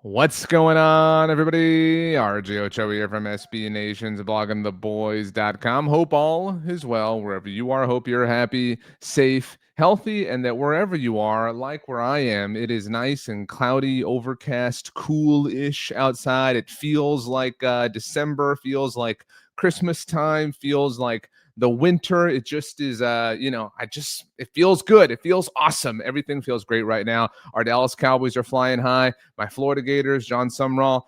What's going on, everybody? RJ Ochoa here from SB Nation's bloggingtheboys.com. Hope all is well wherever you are. Hope you're happy, safe, healthy, and that wherever you are, like where I am, it is nice and cloudy, overcast, cool-ish outside. It feels like December, feels like Christmas time, feels like the winter. It just is it feels good. It feels awesome. Everything feels great right now. Our Dallas Cowboys are flying high. My Florida Gators, John Sumrall,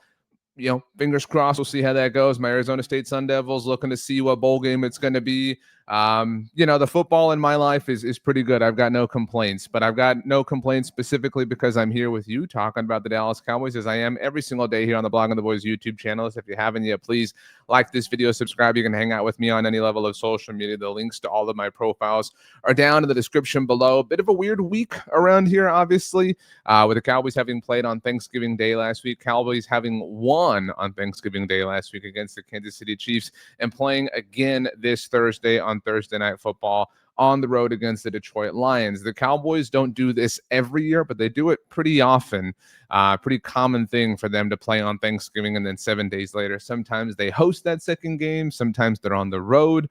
fingers crossed. We'll see how that goes. My Arizona State Sun Devils looking to see what bowl game it's going to be. The football in my life is pretty good. I've got no complaints, but I've got no complaints specifically because I'm here with you talking about the Dallas Cowboys as I am every single day here on the Blog on the Boys YouTube channel. So if you haven't yet, please like this video, subscribe. You can hang out with me on any level of social media. The links to all of my profiles are down in the description below. Bit of a weird week around here, obviously, with the Cowboys having played on Thanksgiving Day last week, Cowboys having won on Thanksgiving Day last week against the Kansas City Chiefs, and playing again this Thursday on Thursday Night Football on the road against the Detroit Lions. The Cowboys don't do this every year, but they do it pretty often. Pretty common thing for them to play on Thanksgiving and then 7 days later. Sometimes they host that second game. Sometimes they're on the road.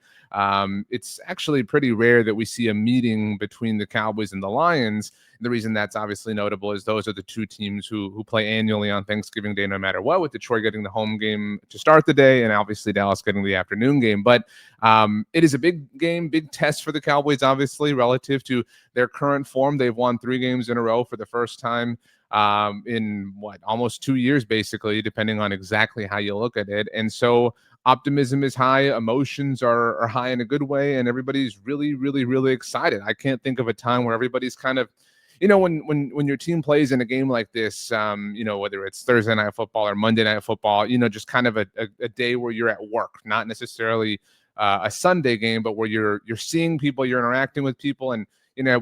It's actually pretty rare that we see a meeting between the Cowboys and the Lions. The reason that's obviously notable is those are the two teams who play annually on Thanksgiving Day no matter what, with Detroit getting the home game to start the day and obviously Dallas getting the afternoon game. But it is a big game, big test for the Cowboys, obviously, relative to their current form. They've won 3 games in a row for the first time in almost 2 years, basically, depending on exactly how you look at it. And so optimism is high, emotions are high in a good way, and everybody's really, really, really excited. I can't think of a time where everybody's kind of, when your team plays in a game like this, whether it's Thursday Night Football or Monday Night Football, just kind of a day where you're at work, not necessarily a Sunday game, but where you're seeing people, you're interacting with people, and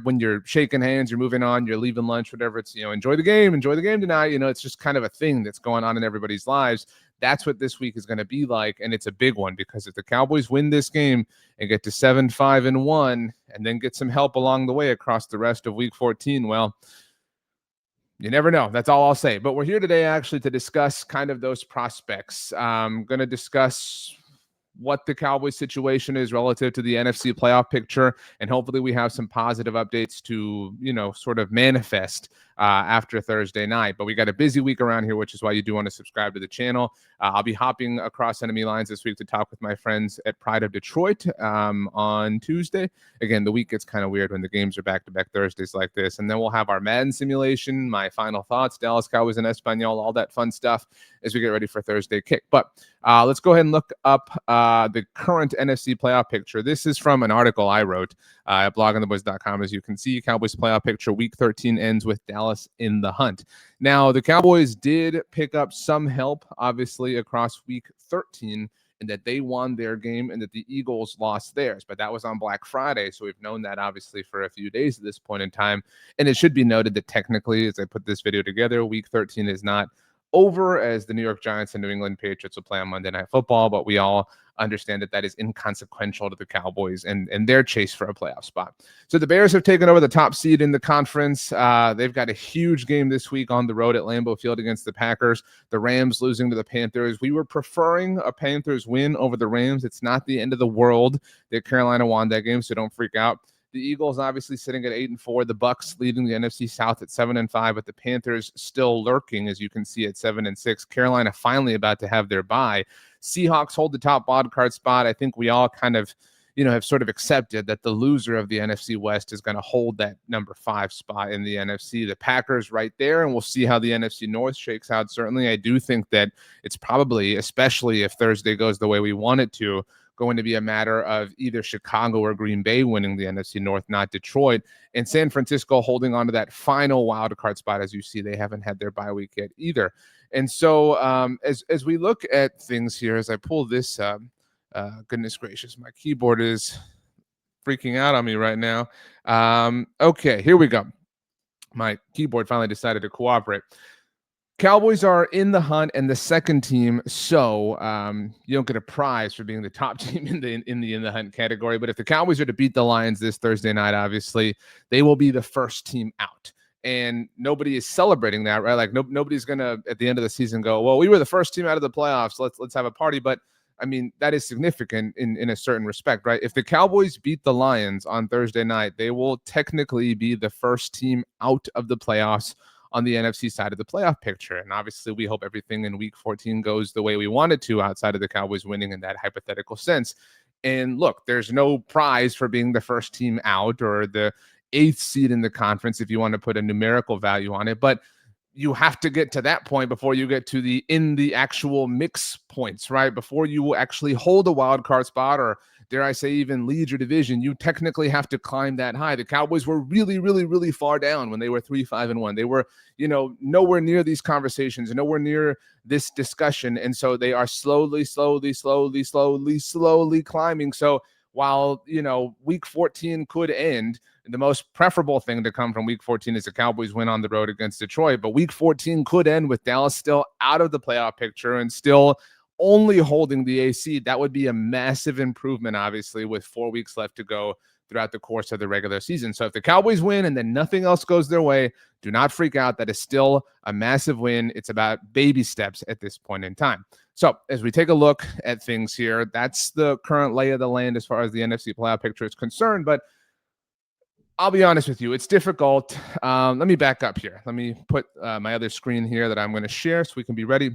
when you're shaking hands, you're moving on, you're leaving lunch, whatever. It's enjoy the game tonight. It's just kind of a thing that's going on in everybody's lives. That's what this week is going to be like, and it's a big one because if the Cowboys win this game and get to 7-5-1, and then get some help along the way across the rest of Week 14, well, you never know. That's all I'll say. But we're here today actually to discuss kind of those prospects. I'm going to discuss what the Cowboys situation is relative to the NFC playoff picture. And hopefully we have some positive updates to, sort of manifest after Thursday night. But we got a busy week around here, which is why you do want to subscribe to the channel. I'll be hopping across enemy lines this week to talk with my friends at Pride of Detroit on Tuesday. Again, the week gets kind of weird when the games are back-to-back Thursdays like this. And then we'll have our Madden simulation, my final thoughts, Dallas Cowboys and Espanol, all that fun stuff as we get ready for Thursday kick. But let's go ahead and look up the current NFC playoff picture. This is from an article I wrote at bloggingtheboys.com. As you can see, Cowboys playoff picture week 13 ends with Dallas in the hunt. Now, the Cowboys did pick up some help, obviously, across week 13, in that they won their game and that the Eagles lost theirs. But that was on Black Friday, so we've known that, obviously, for a few days at this point in time. And it should be noted that technically, as I put this video together, week 13 is not over, as the New York Giants and New England Patriots will play on Monday Night Football, but we all understand that is inconsequential to the Cowboys and their chase for a playoff spot. So the Bears have taken over the top seed in the conference. They've got a huge game this week on the road at Lambeau Field against the Packers. The Rams losing to the Panthers. We were preferring a Panthers win over the Rams. It's not the end of the world that Carolina won that game, so don't freak out. The Eagles obviously sitting at 8-4. The Bucs leading the NFC South at 7-5, but the Panthers still lurking, as you can see, at 7-6. Carolina finally about to have their bye. Seahawks hold the top wild card spot. I think we all kind of, have sort of accepted that the loser of the NFC West is going to hold that number 5 spot in the NFC. The Packers right there, and we'll see how the NFC North shakes out. Certainly, I do think that it's probably, especially if Thursday goes the way we want it to, going to be a matter of either Chicago or Green Bay winning the NFC North, not Detroit, and San Francisco holding on to that final wild card spot. As you see, they haven't had their bye week yet either. And so as we look at things here, as I pull this up, goodness gracious, my keyboard is freaking out on me right now. Okay, here we go. My keyboard finally decided to cooperate. Cowboys are in the hunt and the second team, so you don't get a prize for being the top team in the hunt category. But if the Cowboys are to beat the Lions this Thursday night, obviously they will be the first team out. and nobody is celebrating that, right? Like nobody's gonna at the end of the season go, well, we were the first team out of the playoffs. Let's have a party. But I mean, that is significant in a certain respect, right? If the Cowboys beat the Lions on Thursday night, they will technically be the first team out of the playoffs on the NFC side of the playoff picture. And obviously, we hope everything in week 14 goes the way we want it to outside of the Cowboys winning in that hypothetical sense. And look, there's no prize for being the first team out or the eighth seed in the conference if you want to put a numerical value on it. But you have to get to that point before you get to the actual mix points, right? Before you actually hold a wild card spot, or dare I say even lead your division, you technically have to climb that high. The Cowboys were really, really, really far down when they were 3-5-1. They were, nowhere near these conversations, nowhere near this discussion. And so they are slowly climbing. So while, week 14 could end, the most preferable thing to come from week 14 is the Cowboys win on the road against Detroit. But week 14 could end with Dallas still out of the playoff picture and still only holding the AC. That would be a massive improvement, obviously, with 4 weeks left to go throughout the course of the regular season. So if the Cowboys win and then nothing else goes their way, do not freak out. That is still a massive win. It's about baby steps at this point in time. So as we take a look at things here, that's the current lay of the land as far as the NFC playoff picture is concerned. But I'll be honest with you, it's difficult. Let me back up here. Let me put my other screen here that I'm going to share so we can be ready.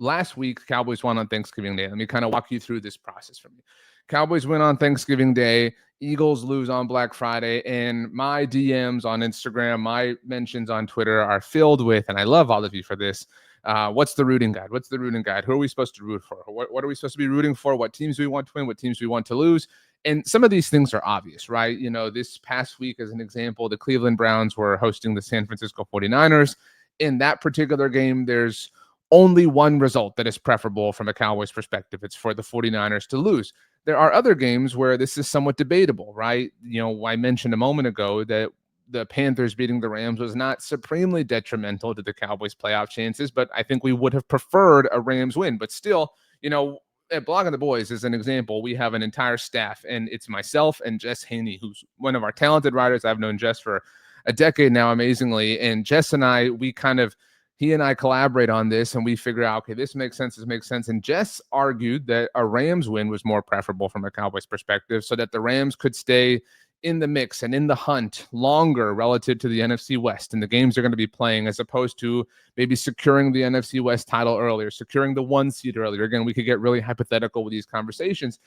Last week, Cowboys won on Thanksgiving Day. Let me kind of walk you through this process for me. Cowboys win on Thanksgiving Day. Eagles lose on Black Friday. And my DMs on Instagram, my mentions on Twitter are filled with, and I love all of you for this, what's the rooting guide? What's the rooting guide? Who are we supposed to root for? What are we supposed to be rooting for? What teams do we want to win? What teams do we want to lose? And some of these things are obvious, right? This past week, as an example, the Cleveland Browns were hosting the San Francisco 49ers. In that particular game, there's only one result that is preferable from a Cowboys perspective. It's for the 49ers to lose. There are other games where this is somewhat debatable, right? I mentioned a moment ago that the Panthers beating the Rams was not supremely detrimental to the Cowboys' playoff chances, but I think we would have preferred a Rams win. But still, at Blogging the Boys, as an example, we have an entire staff, and it's myself and Jess Haney, who's one of our talented writers. I've known Jess for a decade now, amazingly. And Jess and I, he and I collaborate on this, and we figure out, okay, this makes sense, this makes sense. And Jess argued that a Rams win was more preferable from a Cowboys perspective so that the Rams could stay in the mix and in the hunt longer relative to the NFC West and the games they're going to be playing, as opposed to maybe securing the NFC West title earlier, securing the 1 seed earlier. Again, we could get really hypothetical with these conversations.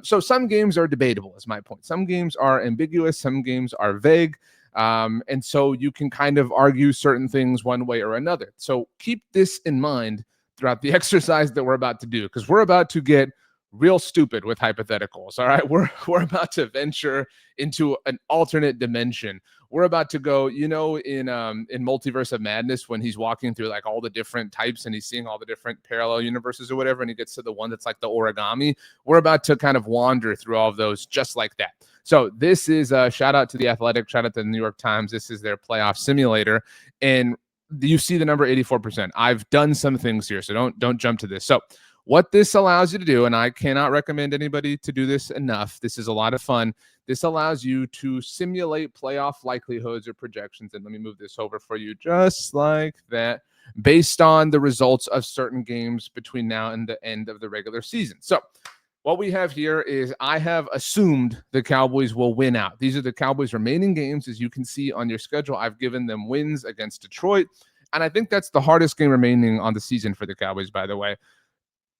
So some games are debatable, is my point. Some games are ambiguous. Some games are vague. And so you can kind of argue certain things one way or another. So keep this in mind throughout the exercise that we're about to do, because we're about to get real stupid with hypotheticals. All right. We're about to venture into an alternate dimension. We're about to go, in Multiverse of Madness, when he's walking through like all the different types and he's seeing all the different parallel universes or whatever, and he gets to the one that's like the origami. We're about to kind of wander through all of those just like that. So this is a shout out to The Athletic, shout out to the New York Times. This is their playoff simulator. And you see the number 84%. I've done some things here, so don't jump to this. So what this allows you to do, and I cannot recommend anybody to do this enough, this is a lot of fun. This allows you to simulate playoff likelihoods or projections. And let me move this over for you just like that, based on the results of certain games between now and the end of the regular season. So what we have here is I have assumed the Cowboys will win out. These are the Cowboys' remaining games. As you can see on your schedule, I've given them wins against Detroit. And I think that's the hardest game remaining on the season for the Cowboys, by the way.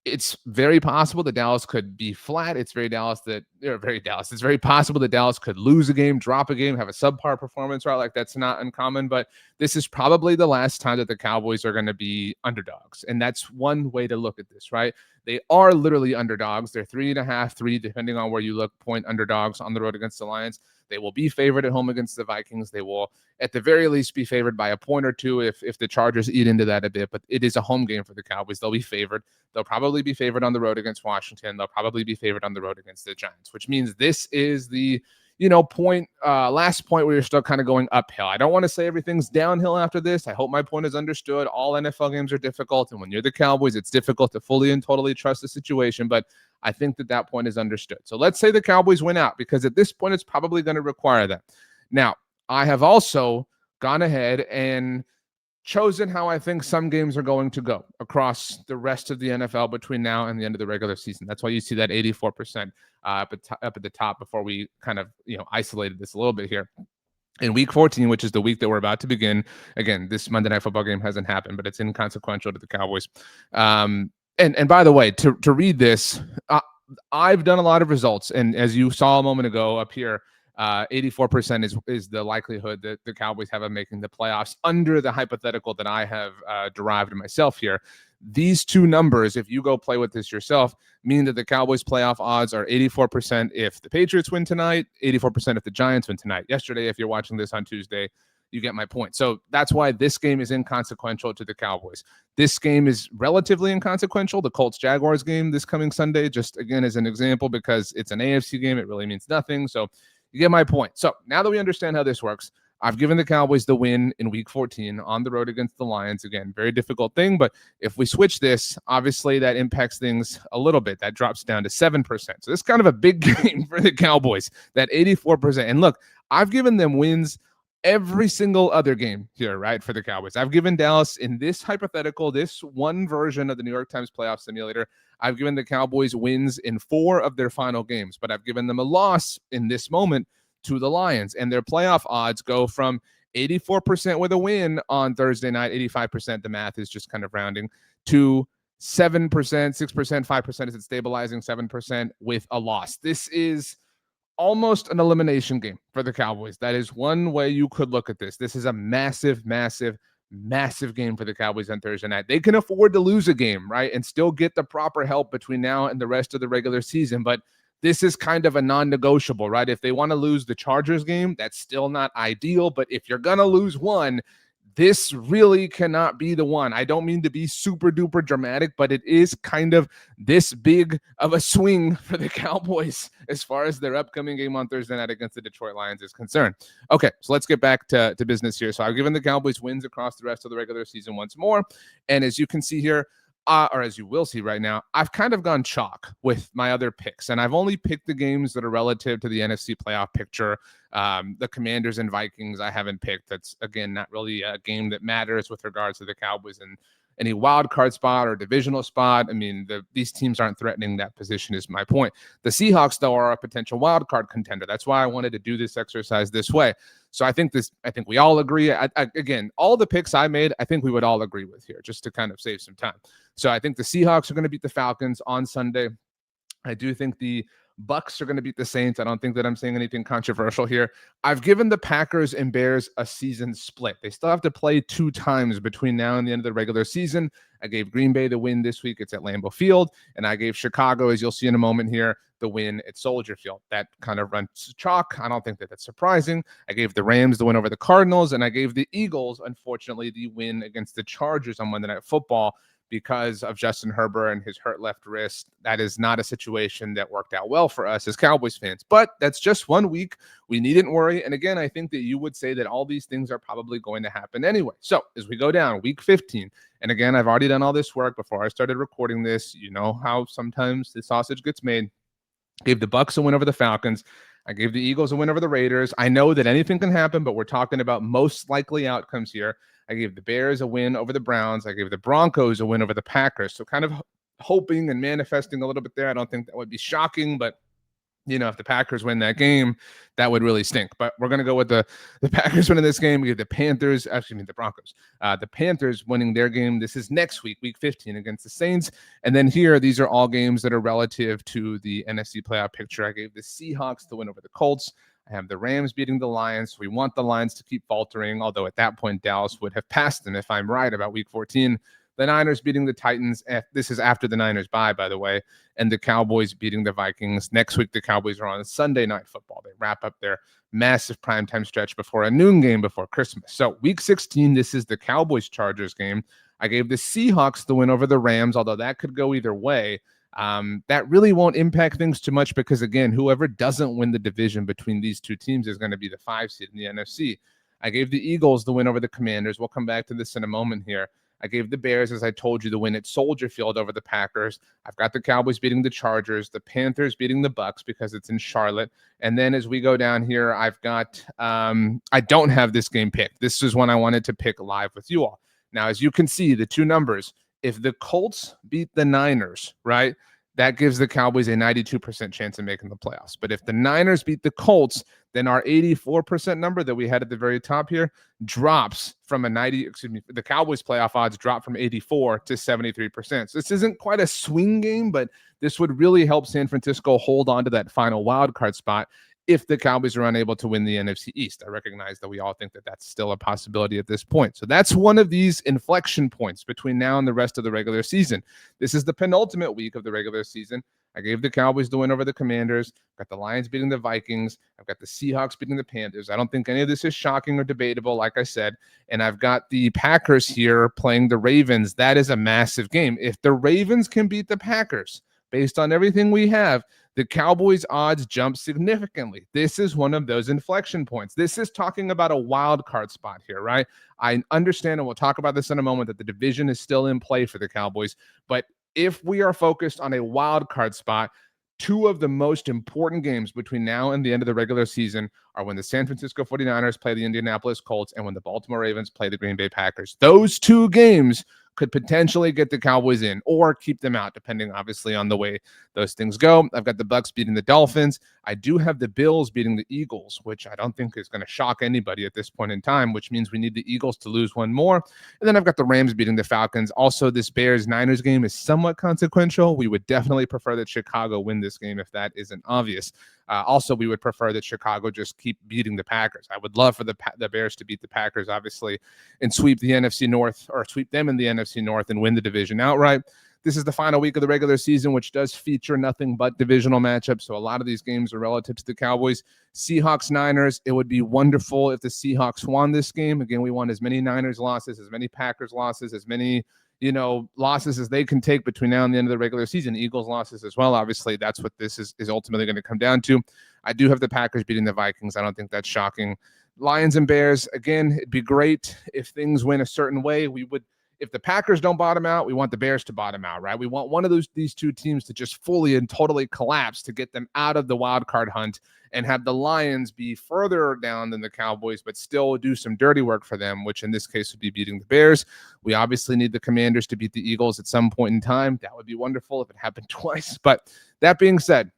It's very possible that Dallas could be flat. It's very possible that Dallas could lose a game, drop a game, have a subpar performance, right? Like that's not uncommon, but this is probably the last time that the Cowboys are going to be underdogs. And that's one way to look at this, right? They are literally underdogs. They're 3.5, 3, depending on where you look, point underdogs on the road against the Lions. They will be favored at home against the Vikings. They will, at the very least, be favored by a point or two if the Chargers eat into that a bit. But it is a home game for the Cowboys. They'll be favored. They'll probably be favored on the road against Washington. They'll probably be favored on the road against the Giants, which means this is the last point where you're still kind of going uphill. I don't want to say everything's downhill after this. I hope my point is understood. All NFL games are difficult, and when you're the Cowboys, it's difficult to fully and totally trust the situation, but I think that point is understood. So let's say the Cowboys win out, because at this point, it's probably going to require that. Now, I have also gone ahead and chosen how I think some games are going to go across the rest of the NFL between now and the end of the regular season. That's why you see that 84% up at the top before we kind of isolated this a little bit here. In week 14, which is the week that we're about to begin, again, this Monday Night Football game hasn't happened, but it's inconsequential to the Cowboys. And by the way, to read this, I've done a lot of results, and as you saw a moment ago up here, 84% is the likelihood that the Cowboys have of making the playoffs under the hypothetical that I have derived myself here. These two numbers, if you go play with this yourself, mean that the Cowboys playoff odds are 84% if the Patriots win tonight, 84% if the Giants win tonight. Yesterday, if you're watching this on Tuesday, you get my point. So that's why this game is inconsequential to the Cowboys. This game is relatively inconsequential. The Colts-Jaguars game this coming Sunday, just again as an example, because it's an AFC game, it really means nothing. So you get my point. So now that we understand how this works, I've given the Cowboys the win in week 14 on the road against the Lions. Again, very difficult thing, but if we switch this, obviously that impacts things a little bit. That drops down to 7%. So this is kind of a big game for the Cowboys, that 84%. And look, I've given them wins every single other game here, right, for the Cowboys. I've given Dallas in this hypothetical, this one version of the New York Times playoff simulator, I've given the Cowboys wins in 4 of their final games, but I've given them a loss in this moment to the Lions, and their playoff odds go from 84% with a win on Thursday night, 85%, the math is just kind of rounding, to 7%, 6%, 5%, is it stabilizing, 7% with a loss. This is almost an elimination game for the Cowboys. That is one way you could look at this. This is a massive, massive, massive game for the Cowboys on Thursday night. They can afford to lose a game, right, and still get the proper help between now and the rest of the regular season. But this is kind of a non-negotiable, right? If they want to lose the Chargers game, that's still not ideal. But if you're going to lose one, this really cannot be the one. I don't mean to be super duper dramatic, but it is kind of this big of a swing for the Cowboys as far as their upcoming game on Thursday night against the Detroit Lions is concerned. Okay, so let's get back to business here. So I've given the Cowboys wins across the rest of the regular season once more. And as you can see here, or as you will see right now, I've kind of gone chalk with my other picks, and I've only picked the games that are relative to the NFC playoff picture. The Commanders and Vikings I haven't picked. That's, again, not really a game that matters with regards to the Cowboys and any wild card spot or divisional spot. I mean, these teams aren't threatening that position is my point. The Seahawks, though, are a potential wild card contender. That's why I wanted to do this exercise this way. So I think we all agree. Again, all the picks I made, I think we would all agree with here, just to kind of save some time. So I think the Seahawks are going to beat the Falcons on Sunday. I do think the Bucks are going to beat the Saints. I don't think that I'm saying anything controversial here. I've given the Packers and Bears a season split. They still have to play 2 times between now and the end of the regular season. I gave Green Bay the win this week. It's at Lambeau Field. And I gave Chicago, as you'll see in a moment here, the win at Soldier Field. That kind of runs chalk. I don't think that that's surprising. I gave the Rams the win over the Cardinals, and I gave the Eagles, unfortunately, the win against the Chargers on Monday Night Football because of Justin Herbert and his hurt left wrist. That is not a situation that worked out well for us as Cowboys fans. But that's just 1 week. We needn't worry. And again, I think that you would say that all these things are probably going to happen anyway. So as we go down, week 15, and again, I've already done all this work before I started recording this. You know how sometimes the sausage gets made. Gave the Bucks a win over the Falcons. I gave the Eagles a win over the Raiders. I know that anything can happen, but we're talking about most likely outcomes here. I gave the Bears a win over the Browns. I gave the Broncos a win over the Packers. So kind of hoping and manifesting a little bit there. I don't think that would be shocking, but if the Packers win that game, that would really stink. But we're going to go with the Packers winning this game. We get the Panthers, the Broncos. The Panthers winning their game. This is next week, week 15, against the Saints. And then here, these are all games that are relative to the NFC playoff picture. I gave the Seahawks the win over the Colts. I have the Rams beating the Lions. We want the Lions to keep faltering, although at that point, Dallas would have passed them if I'm right about week 14. The Niners beating the Titans. This is after the Niners bye, by the way. And the Cowboys beating the Vikings. Next week, the Cowboys are on Sunday Night Football. They wrap up their massive primetime stretch before a noon game before Christmas. So week 16, this is the Cowboys-Chargers game. I gave the Seahawks the win over the Rams, although that could go either way. That really won't impact things too much because, again, whoever doesn't win the division between these two teams is going to be the 5 seed in the NFC. I gave the Eagles the win over the Commanders. We'll come back to this in a moment here. I gave the Bears, as I told you, the win at Soldier Field over the Packers. I've got the Cowboys beating the Chargers, the Panthers beating the Bucks because it's in Charlotte. And then as we go down here, I've got I don't have this game picked. This is one I wanted to pick live with you all. Now, as you can see, the two numbers, if the Colts beat the Niners, right, that gives the Cowboys a 92% chance of making the playoffs. But if the Niners beat the Colts, then our 84% number that we had at the very top here drops from the Cowboys playoff odds drop from 84 to 73%. So this isn't quite a swing game, but this would really help San Francisco hold on to that final wild card spot if the Cowboys are unable to win the NFC East. I recognize that we all think that that's still a possibility at this point. So that's one of these inflection points between now and the rest of the regular season. This is the penultimate week of the regular season. I gave the Cowboys the win over the Commanders. I've got the Lions beating the Vikings. I've got the Seahawks beating the Panthers. I don't think any of this is shocking or debatable, like I said. And I've got the Packers here playing the Ravens. That is a massive game. If the Ravens can beat the Packers, based on everything we have, the Cowboys' odds jump significantly. This is one of those inflection points. This is talking about a wild card spot here, right? I understand, and we'll talk about this in a moment, that the division is still in play for the Cowboys. But if we are focused on a wild card spot, two of the most important games between now and the end of the regular season are when the San Francisco 49ers play the Indianapolis Colts and when the Baltimore Ravens play the Green Bay Packers. Those two games could potentially get the Cowboys in or keep them out, depending obviously on the way those things go. I've got the Bucks beating the Dolphins. I do have the Bills beating the Eagles, which I don't think is going to shock anybody at this point in time, which means we need the Eagles to lose one more. And then I've got the Rams beating the Falcons. Also, this Bears-Niners game is somewhat consequential. We would definitely prefer that Chicago win this game if that isn't obvious. Also, we would prefer that Chicago just keep beating the Packers. I would love for the Bears to beat the Packers, obviously, and sweep the NFC North, or sweep them in the NFC North and win the division outright. This is the final week of the regular season, which does feature nothing but divisional matchups. So a lot of these games are relative to the Cowboys. Seahawks-Niners, it would be wonderful if the Seahawks won this game. Again, we want as many Niners losses, as many Packers losses, as many losses as they can take between now and the end of the regular season. Eagles losses as well. Obviously, that's what this is ultimately going to come down to. I do have the Packers beating the Vikings. I don't think that's shocking. Lions and Bears, again, it'd be great if things went a certain way. If the Packers don't bottom out, we want the Bears to bottom out, right? We want one of these two teams to just fully and totally collapse to get them out of the wild card hunt and have the Lions be further down than the Cowboys, but still do some dirty work for them, which in this case would be beating the Bears. We obviously need the Commanders to beat the Eagles at some point in time. That would be wonderful if it happened twice. But that being said,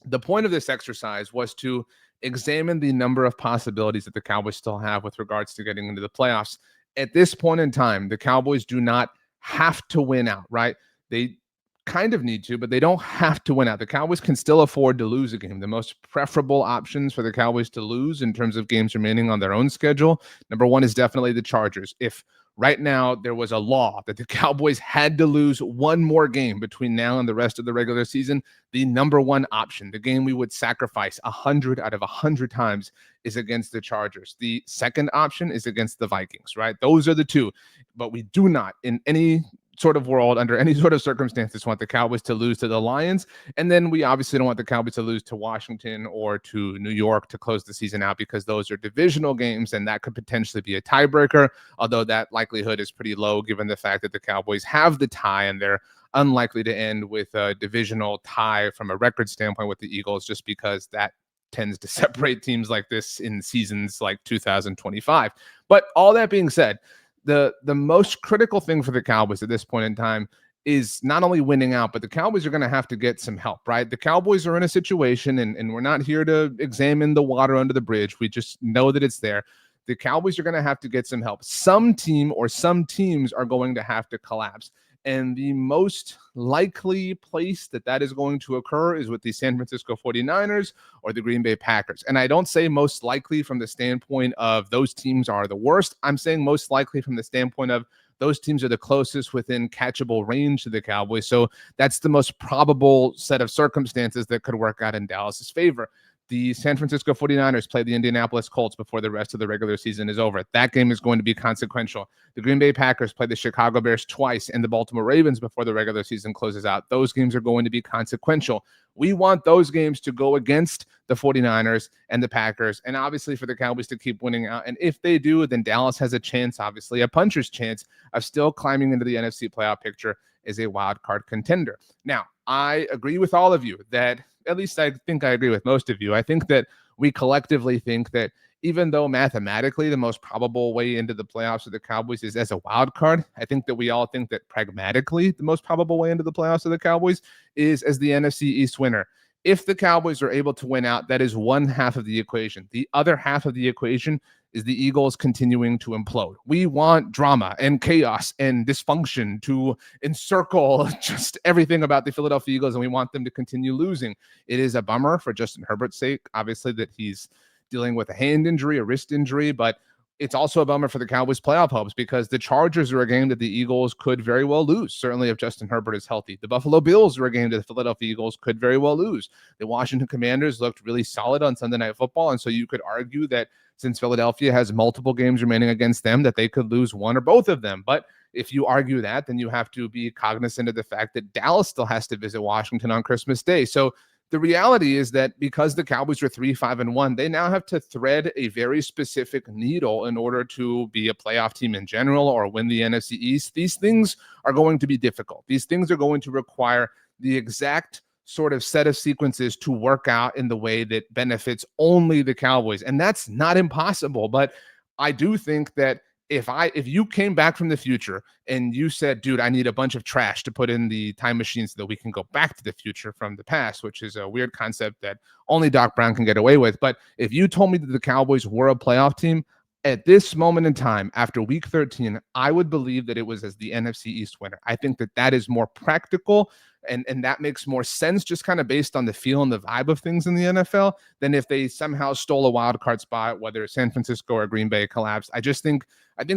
the point of this exercise was to examine the number of possibilities that the Cowboys still have with regards to getting into the playoffs. At this point in time, the Cowboys do not have to win out, right? They kind of need to, but they don't have to win out. The Cowboys can still afford to lose a game. The most preferable options for the Cowboys to lose in terms of games remaining on their own schedule, number one is definitely the Chargers. If right now there was a law that the Cowboys had to lose one more game between now and the rest of the regular season, the number one option, the game we would sacrifice 100 out of 100 times, is against the Chargers. The second option is against the Vikings, right? Those are the two. But we do not, in any sort of world, under any sort of circumstances, want the Cowboys to lose to the Lions. And then we obviously don't want the Cowboys to lose to Washington or to New York to close the season out, because those are divisional games and that could potentially be a tiebreaker, although that likelihood is pretty low given the fact that the Cowboys have the tie and they're unlikely to end with a divisional tie from a record standpoint with the Eagles, just because that tends to separate teams like this in seasons like 2025. But all that being said, the most critical thing for the Cowboys at this point in time is not only winning out, but the Cowboys are going to have to get some help, right? The Cowboys are in a situation, and we're not here to examine the water under the bridge. We just know that it's there. The Cowboys are going to have to get some help. Some team or some teams are going to have to collapse. And the most likely place that is going to occur is with the San Francisco 49ers or the Green Bay Packers. And I don't say most likely from the standpoint of those teams are the worst. I'm saying most likely from the standpoint of those teams are the closest within catchable range to the Cowboys. So that's the most probable set of circumstances that could work out in Dallas's favor. The San Francisco 49ers play the Indianapolis Colts before the rest of the regular season is over. That game is going to be consequential. The Green Bay Packers play the Chicago Bears twice and the Baltimore Ravens before the regular season closes out. Those games are going to be consequential. We want those games to go against the 49ers and the Packers, and obviously for the Cowboys to keep winning out. And if they do, then Dallas has a chance, obviously a puncher's chance, of still climbing into the NFC playoff picture as a wild card contender. Now, I agree with all of you that, at least I think I agree with most of you. I think that we collectively think that even though mathematically the most probable way into the playoffs of the Cowboys is as a wild card, I think that we all think that pragmatically the most probable way into the playoffs of the Cowboys is as the NFC East winner. If the Cowboys are able to win out, that is one half of the equation. The other half of the equation is the Eagles continuing to implode. We want drama and chaos and dysfunction to encircle just everything about the Philadelphia Eagles, and we want them to continue losing. It is a bummer for Justin Herbert's sake, obviously, that he's dealing with a hand injury, a wrist injury, but it's also a bummer for the Cowboys' playoff hopes because the Chargers are a game that the Eagles could very well lose, certainly if Justin Herbert is healthy. The Buffalo Bills are a game that the Philadelphia Eagles could very well lose. The Washington Commanders looked really solid on Sunday Night Football, and so you could argue that since Philadelphia has multiple games remaining against them, that they could lose one or both of them. But if you argue that, then you have to be cognizant of the fact that Dallas still has to visit Washington on Christmas Day. So the reality is that because the Cowboys are 3-5-1, they now have to thread a very specific needle in order to be a playoff team in general or win the NFC East. These things are going to be difficult. These things are going to require the exact sort of set of sequences to work out in the way that benefits only the Cowboys. And that's not impossible. But I do think that if you came back from the future and you said, dude, I need a bunch of trash to put in the time machine so that we can go back to the future from the past, which is a weird concept that only Doc Brown can get away with. But if you told me that the Cowboys were a playoff team at this moment in time, after week 13, I would believe that it was as the NFC East winner. I think that that is more practical and that makes more sense just kind of based on the feel and the vibe of things in the NFL than if they somehow stole a wild card spot, whether San Francisco or Green Bay collapsed. I think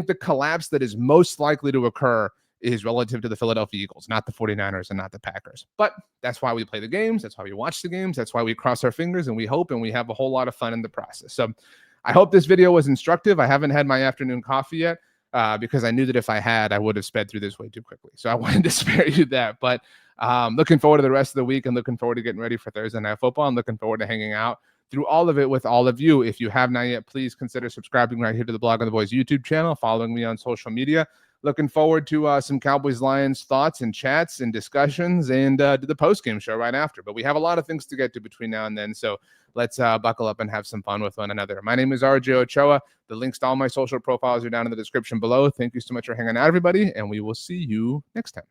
the collapse that is most likely to occur is relative to the Philadelphia Eagles, not the 49ers and not the Packers. But that's why we play the games. That's why we watch the games. That's why we cross our fingers and we hope and we have a whole lot of fun in the process. So I hope this video was instructive. I haven't had my afternoon coffee yet because I knew that if I had, I would have sped through this way too quickly. So I wanted to spare you that. But looking forward to the rest of the week and looking forward to getting ready for Thursday Night Football and looking forward to hanging out through all of it with all of you. If you have not yet, please consider subscribing right here to the Blog on the Boys YouTube channel, following me on social media. Looking forward to some Cowboys-Lions thoughts and chats and discussions and do the post-game show right after. But we have a lot of things to get to between now and then, so let's buckle up and have some fun with one another. My name is RJ Ochoa. The links to all my social profiles are down in the description below. Thank you so much for hanging out, everybody, and we will see you next time.